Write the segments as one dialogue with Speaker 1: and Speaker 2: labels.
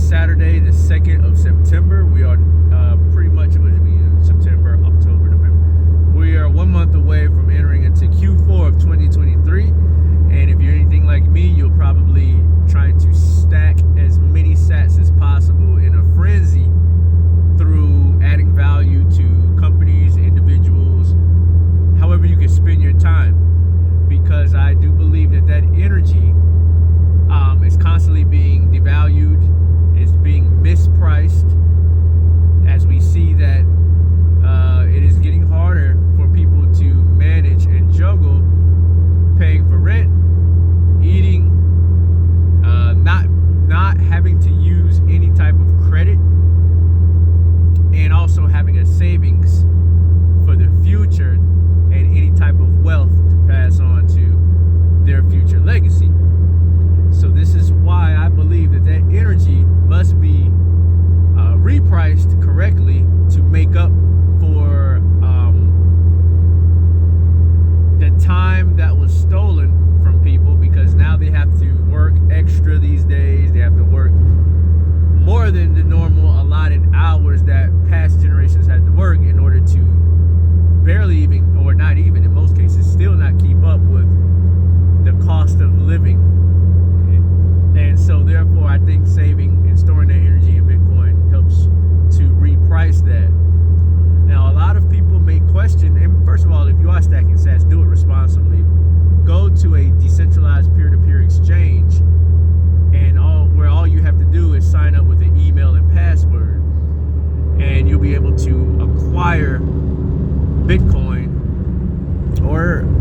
Speaker 1: Saturday, the 2nd of September. We are pretty much September, October, November. We are 1 month away from entering into Q4 of 2023. And if you're anything like me, you'll probably try to stack as many sats as possible in a frenzy through adding value to companies, individuals, however you can spend your time. Because I do believe that energy is constantly being devalued, is being mispriced, as we see that it is getting harder for people to manage and juggle paying for rent, eating, not having to use any type of credit, and also having a savings for the future and any type of wealth to pass on to their future legacy. So this is why I believe that energy must be repriced correctly to make up for the time that was stolen from people, because now they have to work extra these days. They have to work more than the normal allotted hours that past generations had to work in order to barely even, or not even in most cases, still not keep up with the cost of living. And so therefore I think saving and storing that energy in Bitcoin helps to reprice that. Now a lot of people may question, and first of all, if you are stacking sats, do it responsibly. Go to a decentralized peer-to-peer exchange, and where all you have to do is sign up with an email and password, and you'll be able to acquire Bitcoin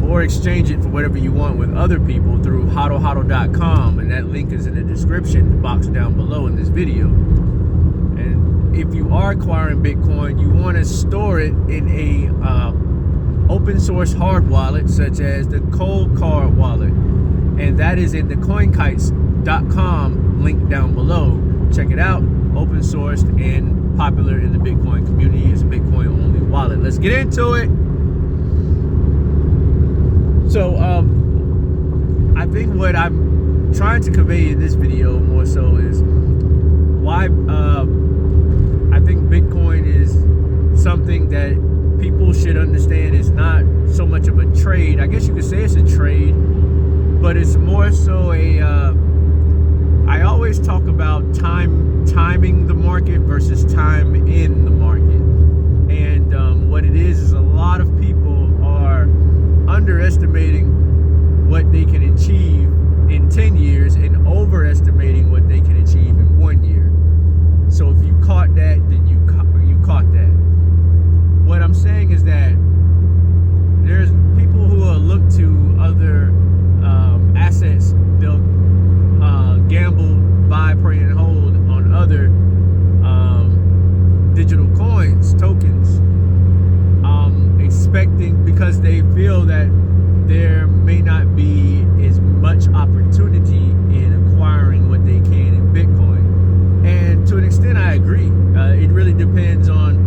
Speaker 1: or exchange it for whatever you want with other people through hodl.com, and that link is in the description box down below in this video. And if you are acquiring Bitcoin, you want to store it in a open source hard wallet such as the Cold Card wallet, and that is in the CoinKite.com link down below. Check it out. Open sourced and popular in the Bitcoin community. It's a Bitcoin only wallet. Let's get into it. So I think what I'm trying to convey in this video more so is why I think Bitcoin is something that people should understand is not so much of a trade. I guess you could say it's a trade, but it's more so I always talk about timing the market versus time in the market. And what it is a lot of people are underestimating what they can achieve in 10 years and overestimating what they can achieve in 1 year. So if you caught that, then you caught that. What I'm saying is that there's people who will look to other assets. They'll gamble, buy, pray, and hold on other digital coins, tokens, expecting, because they feel that there may not be as much opportunity in acquiring what they can in Bitcoin. And to an extent, I agree. It really depends on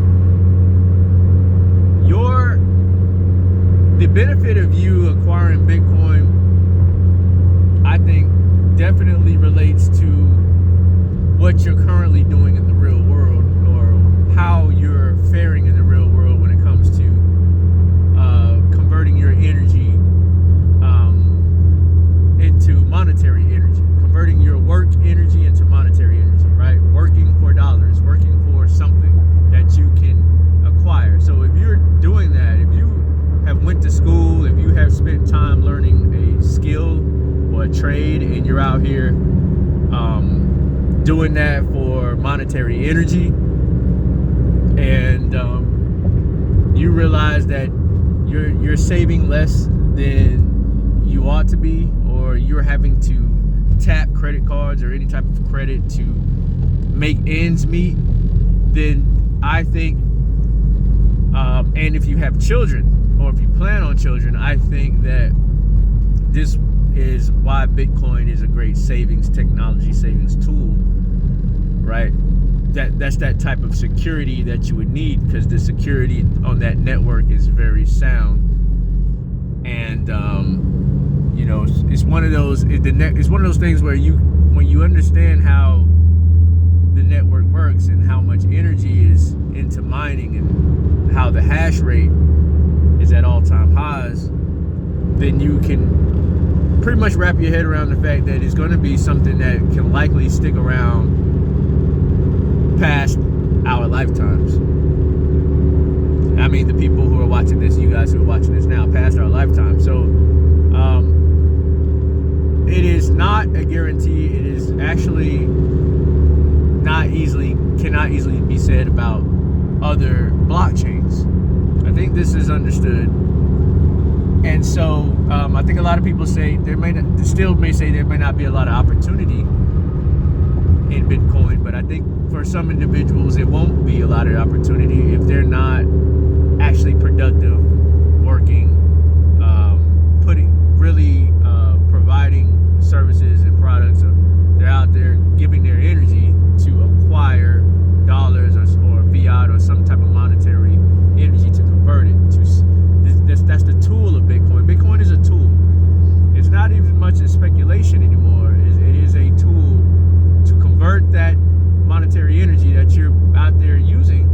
Speaker 1: the benefit of you acquiring Bitcoin. I think definitely relates to what you're currently doing in the real world, or how you're faring in the real world when it comes to converting your energy into monetary energy, converting your work energy into monetary energy, right? Working for dollars, working for something that you can acquire. So if you're doing that, if you have went to school, if you have spent time learning a skill or a trade, and you're out here doing that for monetary energy, and you realize that you're saving less than you ought to be, or you're having to tap credit cards or any type of credit to make ends meet, then I think, and if you have children, or if you plan on children, I think that this is why Bitcoin is a great savings technology, savings tool, right? That's that type of security that you would need, because the security on that network is very sound. And you know, it's one of those. It's one of those things where when you understand how the network works and how much energy is into mining and how the hash rate is at all-time highs, then you can pretty much wrap your head around the fact that it's going to be something that can likely stick around past our lifetimes. I mean, the people who are watching this, you guys who are watching this now, past our lifetime. So it is not a guarantee. It is actually cannot easily be said about other blockchains. I think this is understood. And so I think a lot of people say there may not be a lot of opportunity in Bitcoin, but I think for some individuals it won't be a lot of opportunity if they're not actually productive, working, providing services and products. They're out there giving their energy to acquire dollars or fiat or some type of monetary energy to convert it to. That's the tool of Bitcoin. Bitcoin is a tool. It's not even much a speculation anymore. It is a tool to convert that monetary energy that you're out there using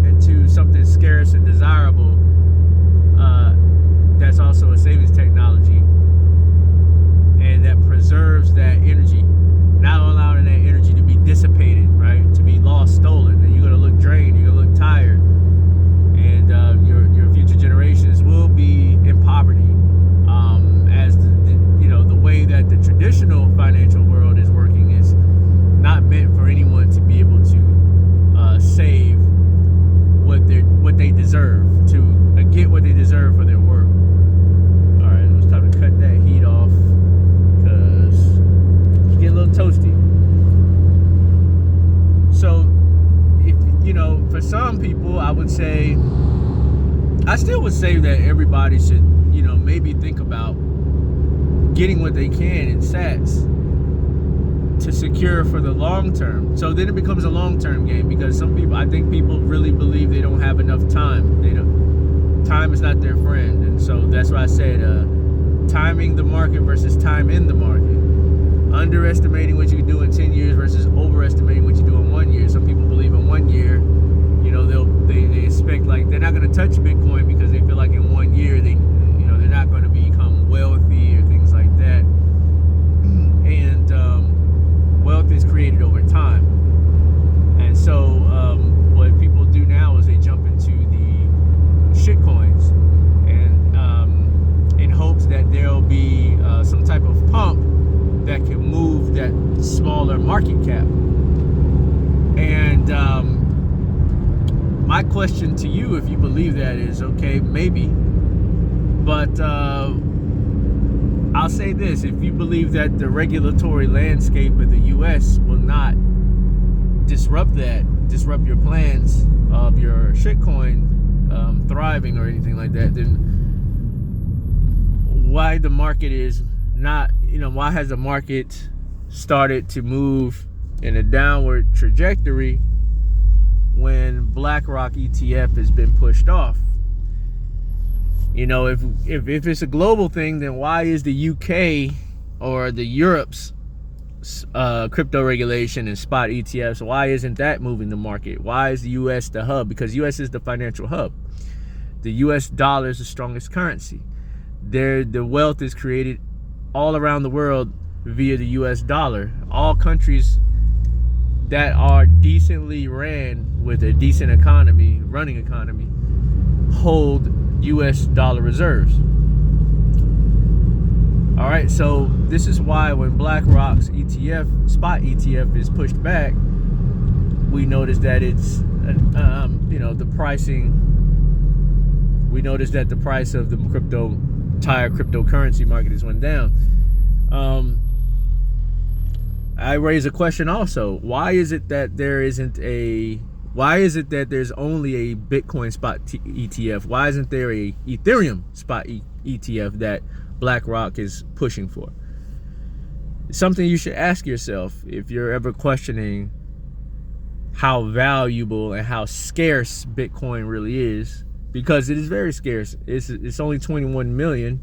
Speaker 1: into something scarce and desirable. That's also a savings technology, and that preserves that energy, not allowing that energy to be dissipated, right? To be lost, stolen. And you're gonna look drained. You're gonna look tired, and your future generations will be in poverty. As the way that the traditional financial world is working is not meant for anyone to be able to save what they deserve, to get what they deserve for their work. All right, it was time to cut that heat off because it's getting a little toasty. So, if for some people, I still would say that everybody should, maybe think about getting what they can in sats to secure for the long term. So then it becomes a long-term game, because I think people really believe they don't have enough time. Time is not their friend. And so that's why I said timing the market versus time in the market. Underestimating what you can do in 10 years versus overestimating what you do in 1 year. Some people believe in 1 year, they expect, like, they're not going to touch Bitcoin because they feel like in 1 year they're not going to become wealthy or things like that. And wealth is created over time. And so what people do now is they jump into the shitcoins, and in hopes that there'll be some type of pump that can move that smaller market cap. And my question to you, if you believe that, is okay, maybe. But I'll say this: if you believe that the regulatory landscape of the U.S. will not disrupt your plans of your shitcoin thriving or anything like that, then why the market is not, why has the market started to move in a downward trajectory when BlackRock ETF has been pushed off? If it's a global thing, then why is the UK or the Europe's crypto regulation and spot ETFs, why isn't that moving the market? Why is the US the hub? Because US is the financial hub. The US dollar is the strongest currency. The wealth is created all around the world via the US dollar. All countries that are decently ran with a decent running economy, hold US dollar reserves. All right, so this is why when BlackRock's spot ETF is pushed back, we notice that it's the pricing. We notice that the price of the entire cryptocurrency market has went down. I raise a question also: why is it that there's only a Bitcoin spot ETF? Why isn't there a Ethereum spot ETF that BlackRock is pushing for? It's something you should ask yourself if you're ever questioning how valuable and how scarce Bitcoin really is, because it is very scarce. It's only 21 million,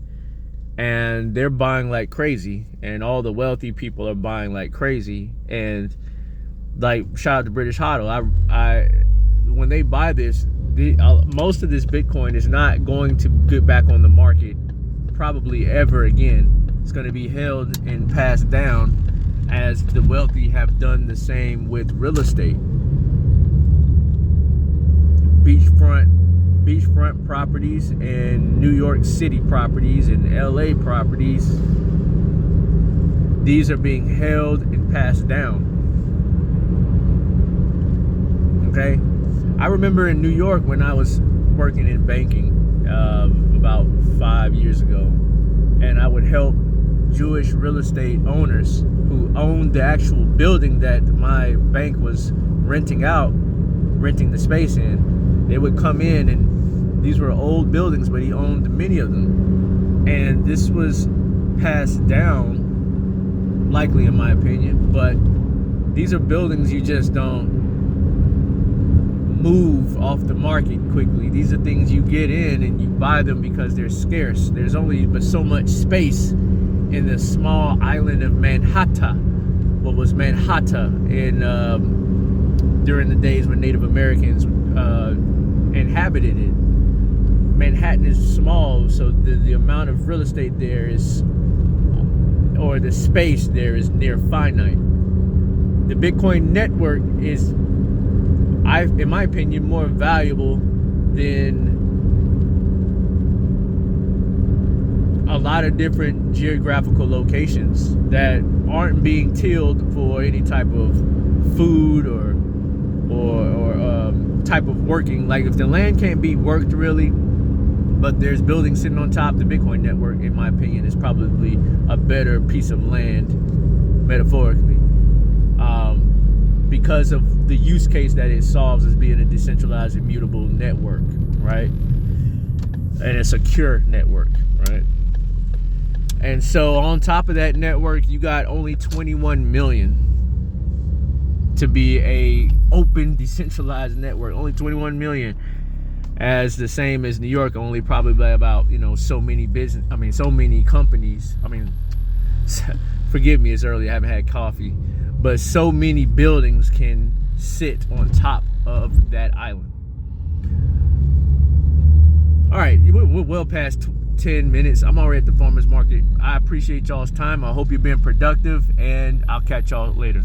Speaker 1: and they're buying like crazy, and all the wealthy people are buying like crazy. And Like, shout out to British HODL. When they buy this, most of this Bitcoin is not going to get back on the market probably ever again. It's going to be held and passed down, as the wealthy have done the same with real estate. Beachfront properties and New York City properties and LA properties, these are being held and passed down. Okay, I remember in New York when I was working in banking about 5 years ago, and I would help Jewish real estate owners who owned the actual building that my bank was renting the space in. They would come in, and these were old buildings, but he owned many of them. And this was passed down, likely in my opinion, but these are buildings you just don't move off the market quickly. These are things you get in and you buy them because they're scarce. There's only but so much space in the small island of Manhattan. What was Manhattan in during the days when Native Americans inhabited it. Manhattan is small, so the amount of real estate there is, or the space there, is near finite. The Bitcoin network is, in my opinion, more valuable than a lot of different geographical locations that aren't being tilled for any type of food or type of working. Like, if the land can't be worked really, but there's buildings sitting on top, the Bitcoin network, in my opinion, is probably a better piece of land, metaphorically, because of the use case that it solves as being a decentralized, immutable network, right? And a secure network, right? And so on top of that network, you got only 21 million to be a open, decentralized network. Only 21 million, as the same as New York, only probably about, so many so many companies. Forgive me, it's early, I haven't had coffee, but so many buildings can sit on top of that island. All right, we're well past 10 minutes. I'm already at the farmer's market. I appreciate y'all's time. I hope you've been productive, and I'll catch y'all later.